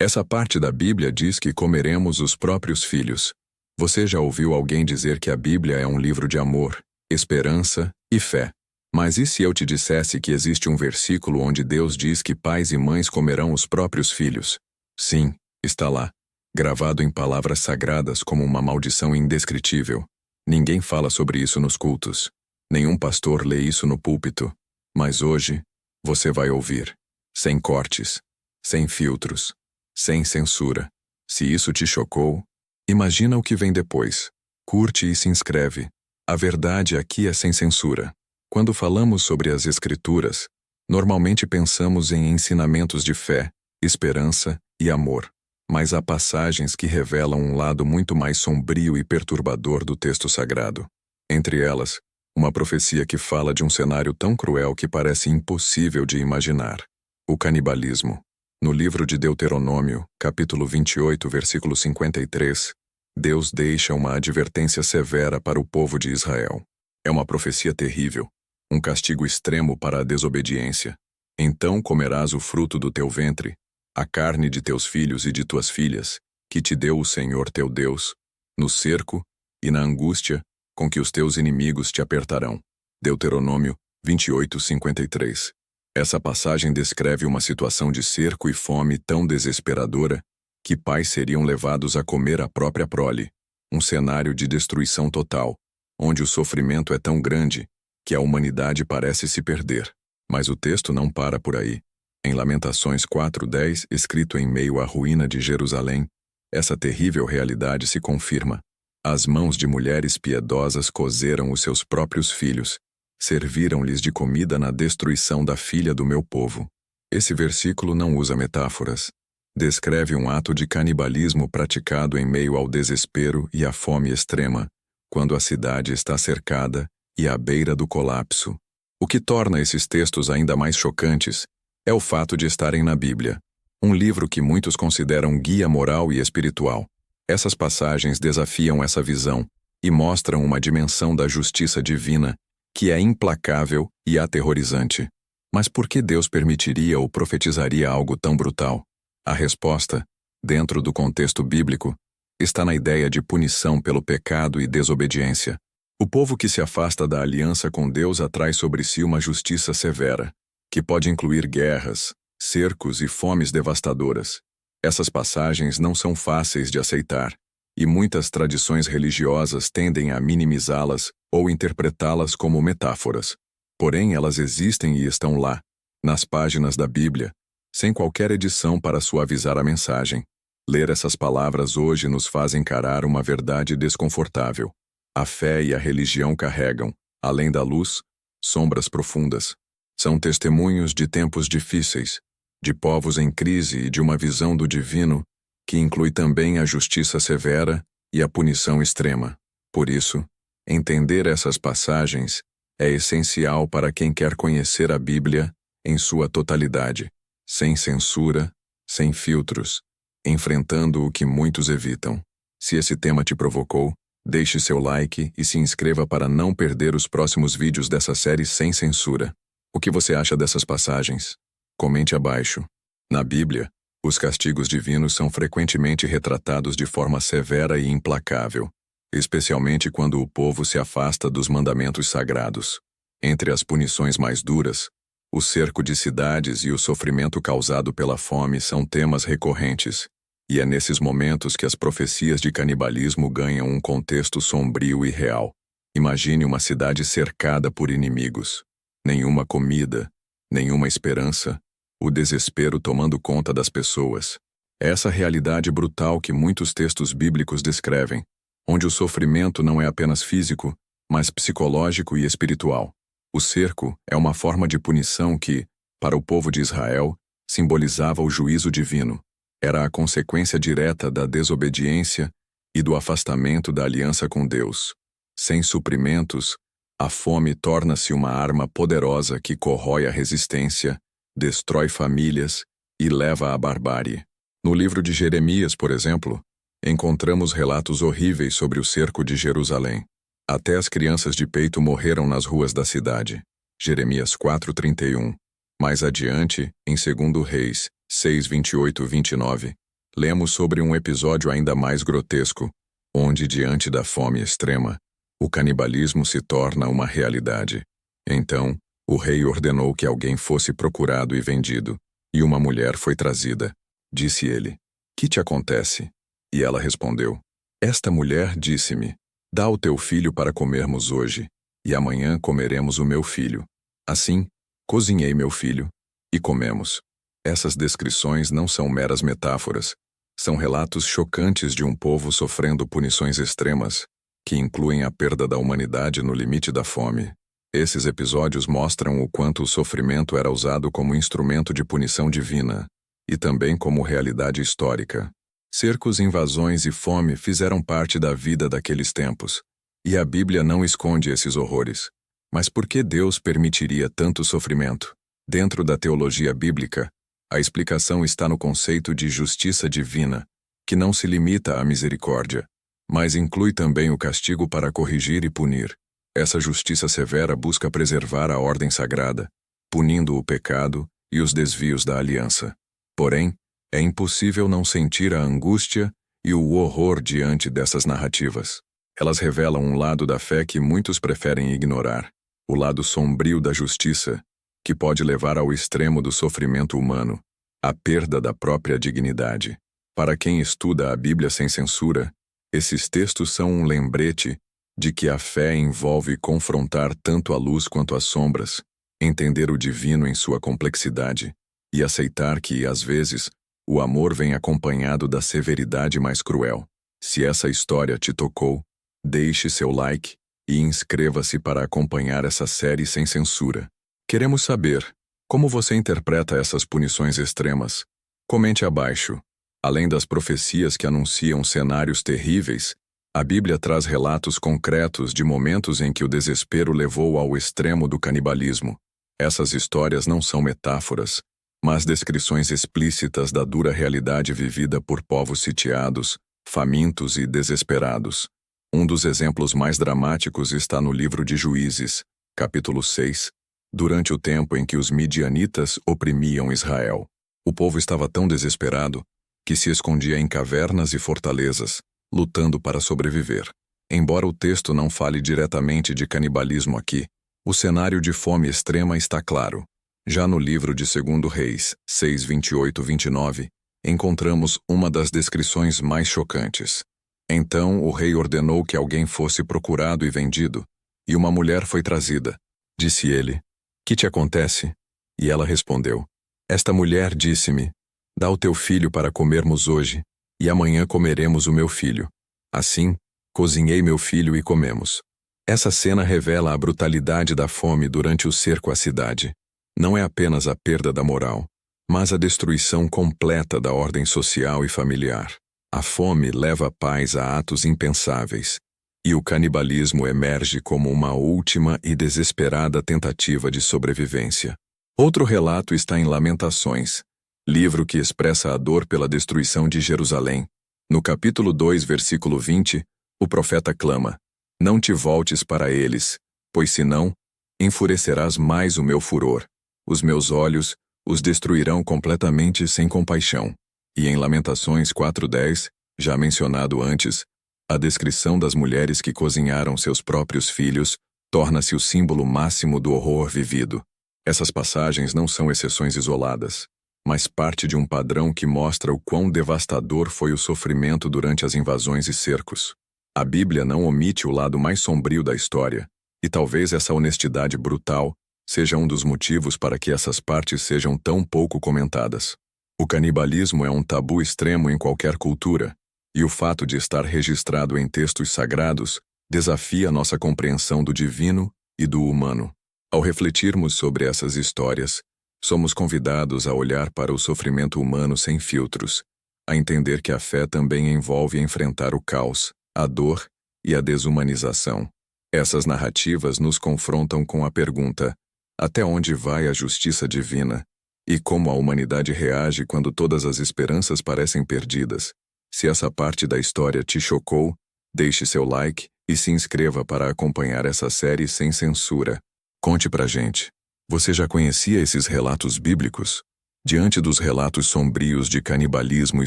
Essa parte da Bíblia diz que comeremos os próprios filhos. Você já ouviu alguém dizer que a Bíblia é um livro de amor, esperança e fé? Mas e se eu te dissesse que existe um versículo onde Deus diz que pais e mães comerão os próprios filhos? Sim, está lá, gravado em palavras sagradas como uma maldição indescritível. Ninguém fala sobre isso nos cultos. Nenhum pastor lê isso no púlpito. Mas hoje, você vai ouvir. Sem cortes, sem filtros, sem censura. Se isso te chocou, imagina o que vem depois. Curte e se inscreve. A verdade aqui é sem censura. Quando falamos sobre as Escrituras, normalmente pensamos em ensinamentos de fé, esperança e amor. Mas há passagens que revelam um lado muito mais sombrio e perturbador do texto sagrado. Entre elas, uma profecia que fala de um cenário tão cruel que parece impossível de imaginar: o canibalismo. No livro de Deuteronômio, capítulo 28, versículo 53, Deus deixa uma advertência severa para o povo de Israel. É uma profecia terrível, um castigo extremo para a desobediência. Então comerás o fruto do teu ventre, a carne de teus filhos e de tuas filhas, que te deu o Senhor teu Deus, no cerco e na angústia com que os teus inimigos te apertarão. Deuteronômio 28, 53. Essa passagem descreve uma situação de cerco e fome tão desesperadora que pais seriam levados a comer a própria prole, um cenário de destruição total, onde o sofrimento é tão grande que a humanidade parece se perder. Mas o texto não para por aí. Em Lamentações 4:10, escrito em meio à ruína de Jerusalém, essa terrível realidade se confirma. As mãos de mulheres piedosas cozeram os seus próprios filhos, serviram-lhes de comida na destruição da filha do meu povo. Esse versículo não usa metáforas. Descreve um ato de canibalismo praticado em meio ao desespero e à fome extrema, quando a cidade está cercada e à beira do colapso. O que torna esses textos ainda mais chocantes é o fato de estarem na Bíblia, um livro que muitos consideram guia moral e espiritual. Essas passagens desafiam essa visão e mostram uma dimensão da justiça divina que é implacável e aterrorizante. Mas por que Deus permitiria ou profetizaria algo tão brutal? A resposta, dentro do contexto bíblico, está na ideia de punição pelo pecado e desobediência. O povo que se afasta da aliança com Deus atrai sobre si uma justiça severa, que pode incluir guerras, cercos e fomes devastadoras. Essas passagens não são fáceis de aceitar, e muitas tradições religiosas tendem a minimizá-las ou interpretá-las como metáforas. Porém, elas existem e estão lá, nas páginas da Bíblia, sem qualquer edição para suavizar a mensagem. Ler essas palavras hoje nos faz encarar uma verdade desconfortável. A fé e a religião carregam, além da luz, sombras profundas. São testemunhos de tempos difíceis, de povos em crise e de uma visão do divino que inclui também a justiça severa e a punição extrema. Por isso, entender essas passagens é essencial para quem quer conhecer a Bíblia em sua totalidade, sem censura, sem filtros, enfrentando o que muitos evitam. Se esse tema te provocou, deixe seu like e se inscreva para não perder os próximos vídeos dessa série sem censura. O que você acha dessas passagens? Comente abaixo. Na Bíblia, os castigos divinos são frequentemente retratados de forma severa e implacável, especialmente quando o povo se afasta dos mandamentos sagrados. Entre as punições mais duras, o cerco de cidades e o sofrimento causado pela fome são temas recorrentes, e é nesses momentos que as profecias de canibalismo ganham um contexto sombrio e real. Imagine uma cidade cercada por inimigos. Nenhuma comida, nenhuma esperança, o desespero tomando conta das pessoas. É essa realidade brutal que muitos textos bíblicos descrevem, onde o sofrimento não é apenas físico, mas psicológico e espiritual. O cerco é uma forma de punição que, para o povo de Israel, simbolizava o juízo divino. Era a consequência direta da desobediência e do afastamento da aliança com Deus. Sem suprimentos, a fome torna-se uma arma poderosa que corrói a resistência, destrói famílias e leva à barbárie. No livro de Jeremias, por exemplo, encontramos relatos horríveis sobre o cerco de Jerusalém. Até as crianças de peito morreram nas ruas da cidade. Jeremias 4:31. Mais adiante, em 2 Reis 6:28-29, lemos sobre um episódio ainda mais grotesco, onde, diante da fome extrema, o canibalismo se torna uma realidade. Então, o rei ordenou que alguém fosse procurado e vendido, e uma mulher foi trazida. Disse ele: "Que te acontece?" E ela respondeu: "Esta mulher disse-me: Dá o teu filho para comermos hoje, e amanhã comeremos o meu filho. Assim, cozinhei meu filho, e comemos." Essas descrições não são meras metáforas, são relatos chocantes de um povo sofrendo punições extremas, que incluem a perda da humanidade no limite da fome. Esses episódios mostram o quanto o sofrimento era usado como instrumento de punição divina, e também como realidade histórica. Cercos, invasões e fome fizeram parte da vida daqueles tempos, e a Bíblia não esconde esses horrores. Mas por que Deus permitiria tanto sofrimento? Dentro da teologia bíblica, a explicação está no conceito de justiça divina, que não se limita à misericórdia, mas inclui também o castigo para corrigir e punir. Essa justiça severa busca preservar a ordem sagrada, punindo o pecado e os desvios da aliança. Porém, é impossível não sentir a angústia e o horror diante dessas narrativas. Elas revelam um lado da fé que muitos preferem ignorar, o lado sombrio da justiça, que pode levar ao extremo do sofrimento humano, a perda da própria dignidade. Para quem estuda a Bíblia sem censura, esses textos são um lembrete de que a fé envolve confrontar tanto a luz quanto as sombras, entender o divino em sua complexidade, e aceitar que, às vezes, o amor vem acompanhado da severidade mais cruel. Se essa história te tocou, deixe seu like e inscreva-se para acompanhar essa série sem censura. Queremos saber como você interpreta essas punições extremas. Comente abaixo. Além das profecias que anunciam cenários terríveis, a Bíblia traz relatos concretos de momentos em que o desespero levou ao extremo do canibalismo. Essas histórias não são metáforas, mas descrições explícitas da dura realidade vivida por povos sitiados, famintos e desesperados. Um dos exemplos mais dramáticos está no livro de Juízes, capítulo 6, durante o tempo em que os midianitas oprimiam Israel. O povo estava tão desesperado que se escondia em cavernas e fortalezas, lutando para sobreviver. Embora o texto não fale diretamente de canibalismo aqui, o cenário de fome extrema está claro. Já no livro de 2 Reis, 6, 28-29, encontramos uma das descrições mais chocantes. Então o rei ordenou que alguém fosse procurado e vendido, e uma mulher foi trazida. Disse ele: "Que te acontece?" E ela respondeu: "Esta mulher disse-me: Dá o teu filho para comermos hoje, e amanhã comeremos o meu filho. Assim, cozinhei meu filho e comemos." Essa cena revela a brutalidade da fome durante o cerco à cidade. Não é apenas a perda da moral, mas a destruição completa da ordem social e familiar. A fome leva pais a atos impensáveis, e o canibalismo emerge como uma última e desesperada tentativa de sobrevivência. Outro relato está em Lamentações, livro que expressa a dor pela destruição de Jerusalém. No capítulo 2, versículo 20, o profeta clama: "Não te voltes para eles, pois senão, enfurecerás mais o meu furor. Os meus olhos os destruirão completamente sem compaixão." E em Lamentações 4:10, já mencionado antes, a descrição das mulheres que cozinharam seus próprios filhos torna-se o símbolo máximo do horror vivido. Essas passagens não são exceções isoladas, mas parte de um padrão que mostra o quão devastador foi o sofrimento durante as invasões e cercos. A Bíblia não omite o lado mais sombrio da história, e talvez essa honestidade brutal seja um dos motivos para que essas partes sejam tão pouco comentadas. O canibalismo é um tabu extremo em qualquer cultura, e o fato de estar registrado em textos sagrados desafia nossa compreensão do divino e do humano. Ao refletirmos sobre essas histórias, somos convidados a olhar para o sofrimento humano sem filtros, a entender que a fé também envolve enfrentar o caos, a dor e a desumanização. Essas narrativas nos confrontam com a pergunta: até onde vai a justiça divina? E como a humanidade reage quando todas as esperanças parecem perdidas? Se essa parte da história te chocou, deixe seu like e se inscreva para acompanhar essa série sem censura. Conte pra gente. Você já conhecia esses relatos bíblicos? Diante dos relatos sombrios de canibalismo e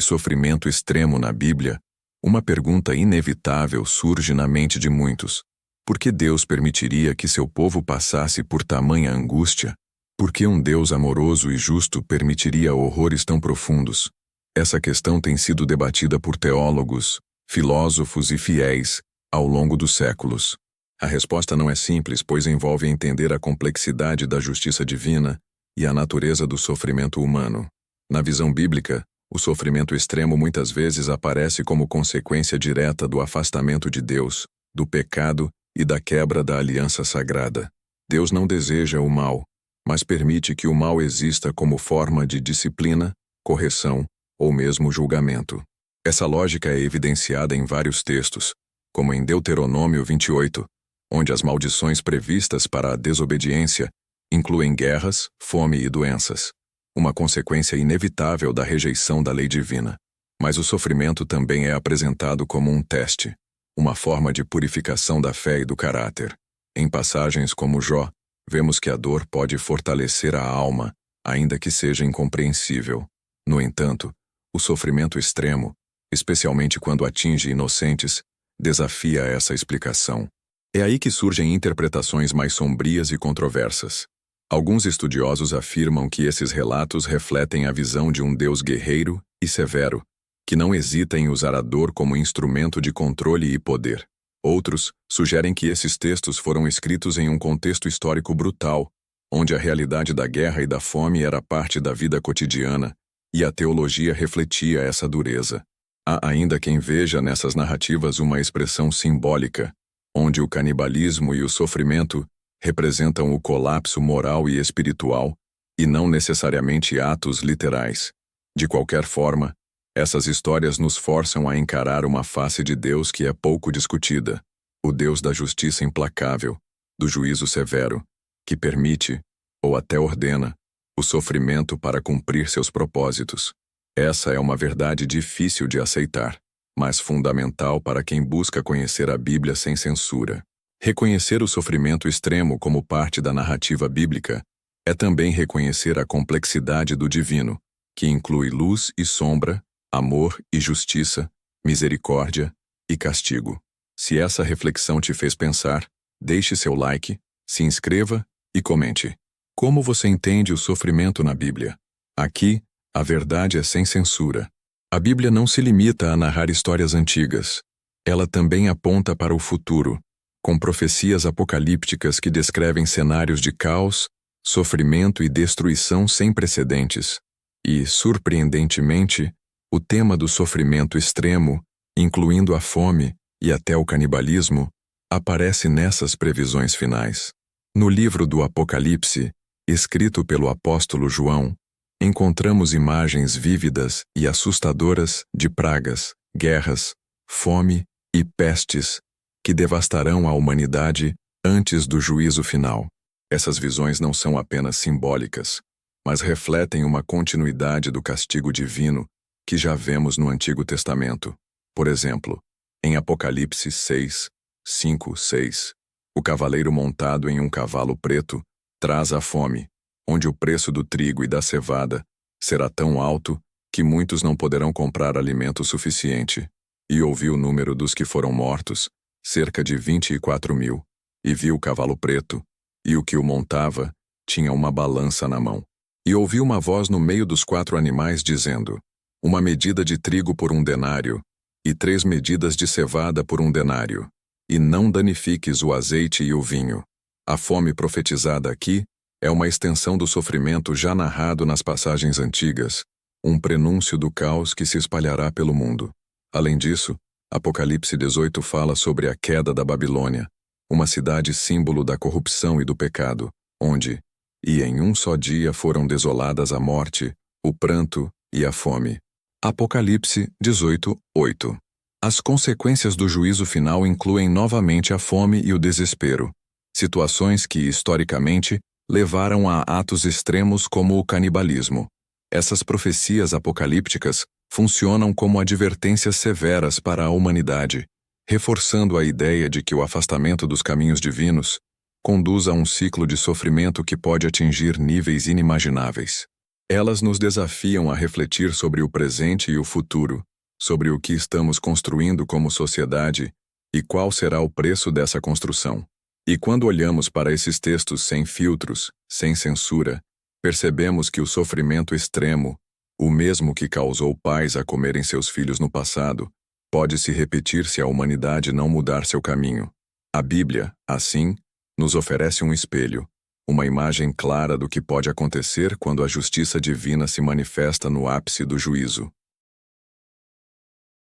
sofrimento extremo na Bíblia, uma pergunta inevitável surge na mente de muitos. Por que Deus permitiria que seu povo passasse por tamanha angústia? Por que um Deus amoroso e justo permitiria horrores tão profundos? Essa questão tem sido debatida por teólogos, filósofos e fiéis ao longo dos séculos. A resposta não é simples, pois envolve entender a complexidade da justiça divina e a natureza do sofrimento humano. Na visão bíblica, o sofrimento extremo muitas vezes aparece como consequência direta do afastamento de Deus, do pecado e da quebra da aliança sagrada. Deus não deseja o mal, mas permite que o mal exista como forma de disciplina, correção ou mesmo julgamento. Essa lógica é evidenciada em vários textos, como em Deuteronômio 28, onde as maldições previstas para a desobediência incluem guerras, fome e doenças, uma consequência inevitável da rejeição da lei divina. Mas o sofrimento também é apresentado como um teste, uma forma de purificação da fé e do caráter. Em passagens como Jó, vemos que a dor pode fortalecer a alma, ainda que seja incompreensível. No entanto, o sofrimento extremo, especialmente quando atinge inocentes, desafia essa explicação. É aí que surgem interpretações mais sombrias e controversas. Alguns estudiosos afirmam que esses relatos refletem a visão de um Deus guerreiro e severo, que não hesita em usar a dor como instrumento de controle e poder. Outros sugerem que esses textos foram escritos em um contexto histórico brutal, onde a realidade da guerra e da fome era parte da vida cotidiana, e a teologia refletia essa dureza. Há ainda quem veja nessas narrativas uma expressão simbólica, onde o canibalismo e o sofrimento representam o colapso moral e espiritual, e não necessariamente atos literais. De qualquer forma, essas histórias nos forçam a encarar uma face de Deus que é pouco discutida, o Deus da justiça implacável, do juízo severo, que permite, ou até ordena, o sofrimento para cumprir seus propósitos. Essa é uma verdade difícil de aceitar, mas fundamental para quem busca conhecer a Bíblia sem censura. Reconhecer o sofrimento extremo como parte da narrativa bíblica é também reconhecer a complexidade do divino, que inclui luz e sombra, amor e justiça, misericórdia e castigo. Se essa reflexão te fez pensar, deixe seu like, se inscreva e comente. Como você entende o sofrimento na Bíblia? Aqui, a verdade é sem censura. A Bíblia não se limita a narrar histórias antigas. Ela também aponta para o futuro, com profecias apocalípticas que descrevem cenários de caos, sofrimento e destruição sem precedentes. E, surpreendentemente, o tema do sofrimento extremo, incluindo a fome e até o canibalismo, aparece nessas previsões finais. No livro do Apocalipse, escrito pelo apóstolo João, encontramos imagens vívidas e assustadoras de pragas, guerras, fome e pestes que devastarão a humanidade antes do juízo final. Essas visões não são apenas simbólicas, mas refletem uma continuidade do castigo divino que já vemos no Antigo Testamento. Por exemplo, em Apocalipse 6, 5, 6, o cavaleiro montado em um cavalo preto traz a fome, onde o preço do trigo e da cevada será tão alto que muitos não poderão comprar alimento suficiente. E ouvi o número dos que foram mortos, cerca de 24.000, e vi o cavalo preto, e o que o montava tinha uma balança na mão. E ouvi uma voz no meio dos 4 animais dizendo: uma medida de trigo por 1 denário, e 3 medidas de cevada por 1 denário, e não danifiques o azeite e o vinho. A fome profetizada aqui é uma extensão do sofrimento já narrado nas passagens antigas, um prenúncio do caos que se espalhará pelo mundo. Além disso, Apocalipse 18 fala sobre a queda da Babilônia, uma cidade símbolo da corrupção e do pecado, onde, e em um só dia foram desoladas a morte, o pranto e a fome. Apocalipse 18, 8. As consequências do juízo final incluem novamente a fome e o desespero, situações que, historicamente, levaram a atos extremos como o canibalismo. Essas profecias apocalípticas funcionam como advertências severas para a humanidade, reforçando a ideia de que o afastamento dos caminhos divinos conduz a um ciclo de sofrimento que pode atingir níveis inimagináveis. Elas nos desafiam a refletir sobre o presente e o futuro, sobre o que estamos construindo como sociedade e qual será o preço dessa construção. E quando olhamos para esses textos sem filtros, sem censura, percebemos que o sofrimento extremo, o mesmo que causou pais a comerem seus filhos no passado, pode se repetir se a humanidade não mudar seu caminho. A Bíblia, assim, nos oferece um espelho, uma imagem clara do que pode acontecer quando a justiça divina se manifesta no ápice do juízo.